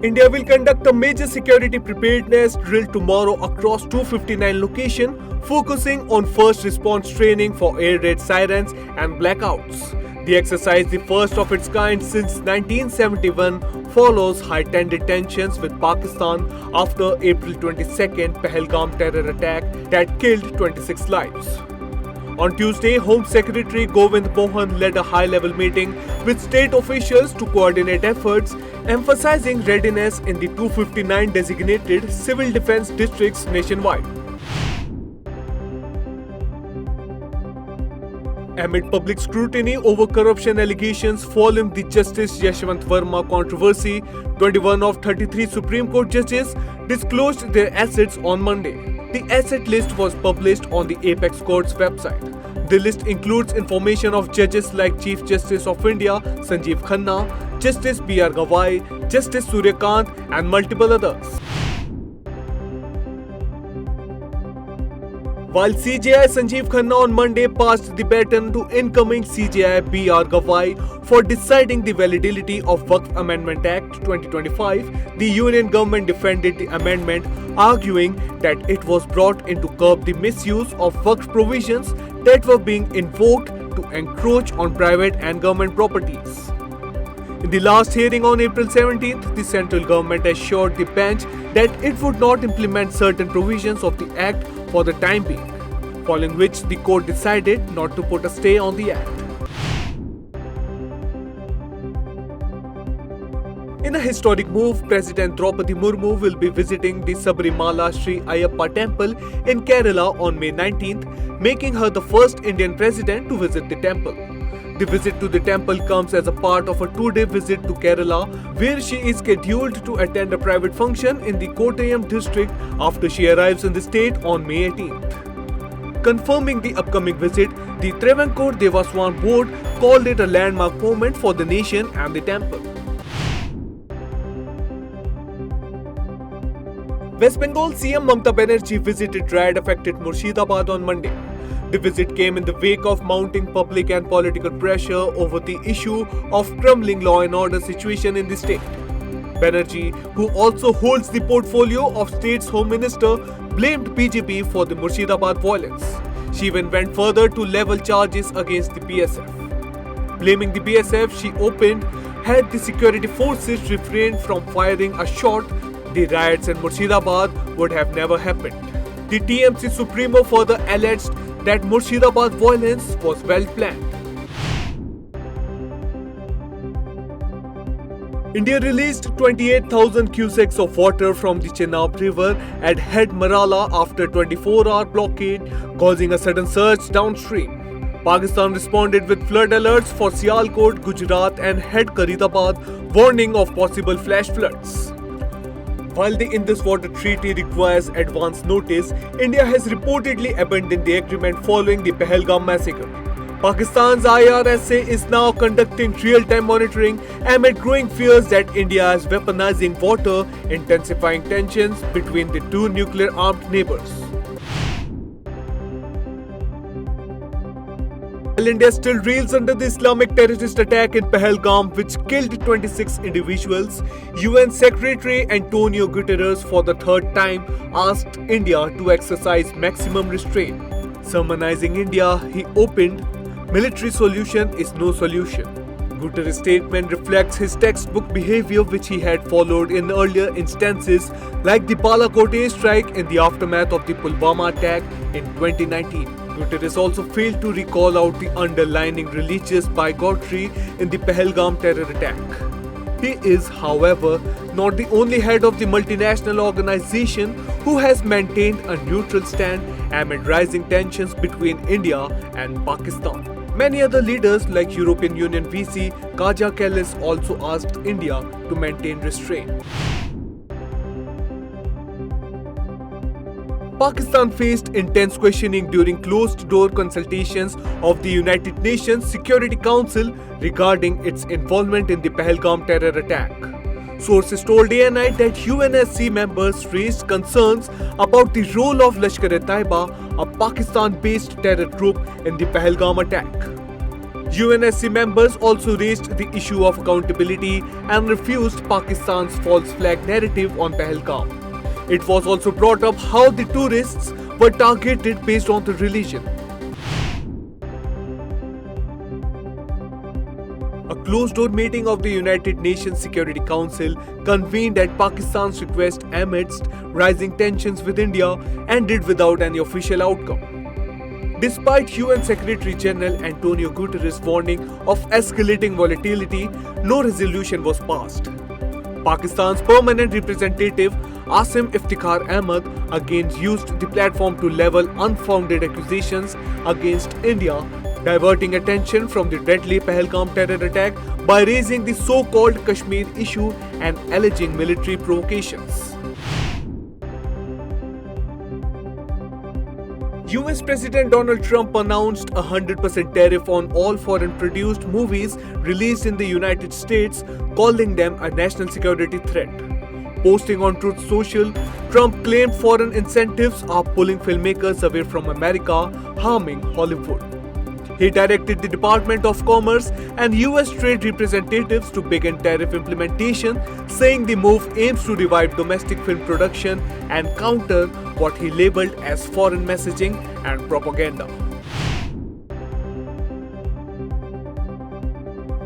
India will conduct a major security preparedness drill tomorrow across 259 locations, focusing on first response training for air raid sirens and blackouts. The exercise, the first of its kind since 1971, follows heightened tensions with Pakistan after April 22nd Pahalgam terror attack that killed 26 lives. On Tuesday, Home Secretary Govind Mohan led a high-level meeting with state officials to coordinate efforts, emphasizing readiness in the 259 designated civil defense districts nationwide. Amid public scrutiny over corruption allegations following the Justice Yashwant Verma controversy, 21 of 33 Supreme Court judges disclosed their assets on Monday. The asset list was published on the Apex Court's website. The list includes information of judges like Chief Justice of India Sanjeev Khanna, Justice B.R. Gawai, Justice Surya Kant, and multiple others. While CJI Sanjeev Khanna on Monday passed the baton to incoming CJI B.R. Gawai for deciding the validity of Waqf Amendment Act 2025, the union government defended the amendment, arguing that it was brought in to curb the misuse of Waqf provisions that were being invoked to encroach on private and government properties. In the last hearing on April 17th, the central government assured the bench that it would not implement certain provisions of the Act for the time being, following which the court decided not to put a stay on the Act. In a historic move, President Draupadi Murmu will be visiting the Sabarimala Sri Ayyappa temple in Kerala on May 19th, making her the first Indian president to visit the temple. The visit to the temple comes as a part of a two-day visit to Kerala, where she is scheduled to attend a private function in the Kottayam district after she arrives in the state on May 18th. Confirming the upcoming visit, the Travancore Devaswan board called it a landmark moment for the nation and the temple. West Bengal CM Mamata Banerjee visited riot-affected Murshidabad on Monday. The visit came in the wake of mounting public and political pressure over the issue of crumbling law and order situation in the state. Banerjee, who also holds the portfolio of State's Home Minister, blamed BJP for the Murshidabad violence. She even went further to level charges against the BSF. Blaming the BSF, she opened, had the security forces refrained from firing a shot, the riots in Murshidabad would have never happened. The TMC Supremo further alleged that Murshidabad violence was well planned. India released 28,000 cusecs of water from the Chenab River at Head Marala after 24-hour blockade, causing a sudden surge downstream. Pakistan responded with flood alerts for Sialkot, Gujarat and Head Karidabad, warning of possible flash floods. While the Indus Water Treaty requires advance notice, India has reportedly abandoned the agreement following the Pahalgam massacre. Pakistan's IRSA is now conducting real-time monitoring amid growing fears that India is weaponizing water, intensifying tensions between the two nuclear-armed neighbors. While India still reels under the Islamic terrorist attack in Pahalgam, which killed 26 individuals, UN Secretary Antonio Guterres for the third time asked India to exercise maximum restraint. Sermonizing India, he opened, "Military solution is no solution." Guterres' statement reflects his textbook behavior which he had followed in earlier instances like the Balakote strike in the aftermath of the Pulwama attack in 2019. Guterres also failed to recall out the underlying religious bigotry in the Pahalgam terror attack. He is, however, not the only head of the multinational organization who has maintained a neutral stand amid rising tensions between India and Pakistan. Many other leaders like European Union VC Kaja Kallis also asked India to maintain restraint. Pakistan faced intense questioning during closed-door consultations of the United Nations Security Council regarding its involvement in the Pahalgam terror attack. Sources told ANI that UNSC members raised concerns about the role of Lashkar-e-Taiba, a Pakistan-based terror group, in the Pahalgam attack. UNSC members also raised the issue of accountability and refused Pakistan's false flag narrative on Pahalgam. It was also brought up how the tourists were targeted based on the religion. A closed-door meeting of the United Nations Security Council convened at Pakistan's request amidst rising tensions with India ended without any official outcome. Despite UN Secretary General Antonio Guterres' warning of escalating volatility, no resolution was passed. Pakistan's permanent representative Asim Iftikhar Ahmed again used the platform to level unfounded accusations against India, diverting attention from the deadly Pahalgam terror attack by raising the so-called Kashmir issue and alleging military provocations. US President Donald Trump announced a 100% tariff on all foreign-produced movies released in the United States, calling them a national security threat. Posting on Truth Social, Trump claimed foreign incentives are pulling filmmakers away from America, harming Hollywood. He directed the Department of Commerce and US trade representatives to begin tariff implementation, saying the move aims to revive domestic film production and counter what he labeled as foreign messaging and propaganda.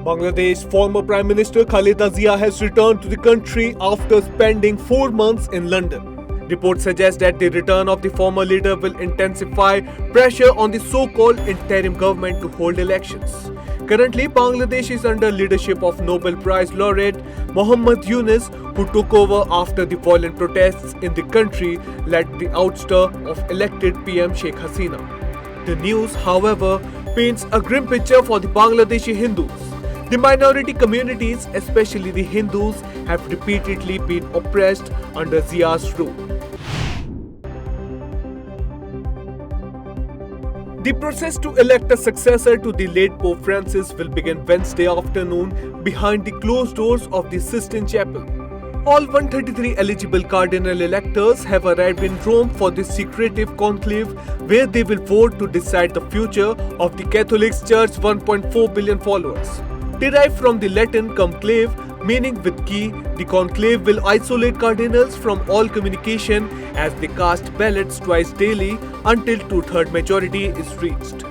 Bangladesh's former Prime Minister Khaleda Zia has returned to the country after spending 4 months in London. Reports suggest that the return of the former leader will intensify pressure on the so-called interim government to hold elections. Currently, Bangladesh is under leadership of Nobel Prize laureate Muhammad Yunus, who took over after the violent protests in the country led the ouster of elected PM Sheikh Hasina. The news, however, paints a grim picture for the Bangladeshi Hindus. The minority communities, especially the Hindus, have repeatedly been oppressed under Zia's rule. The process to elect a successor to the late Pope Francis will begin Wednesday afternoon behind the closed doors of the Sistine Chapel. All 133 eligible cardinal electors have arrived in Rome for this secretive conclave where they will vote to decide the future of the Catholic Church's 1.4 billion followers. Derived from the Latin conclave, meaning with key, the conclave will isolate cardinals from all communication as they cast ballots twice daily until two-thirds majority is reached.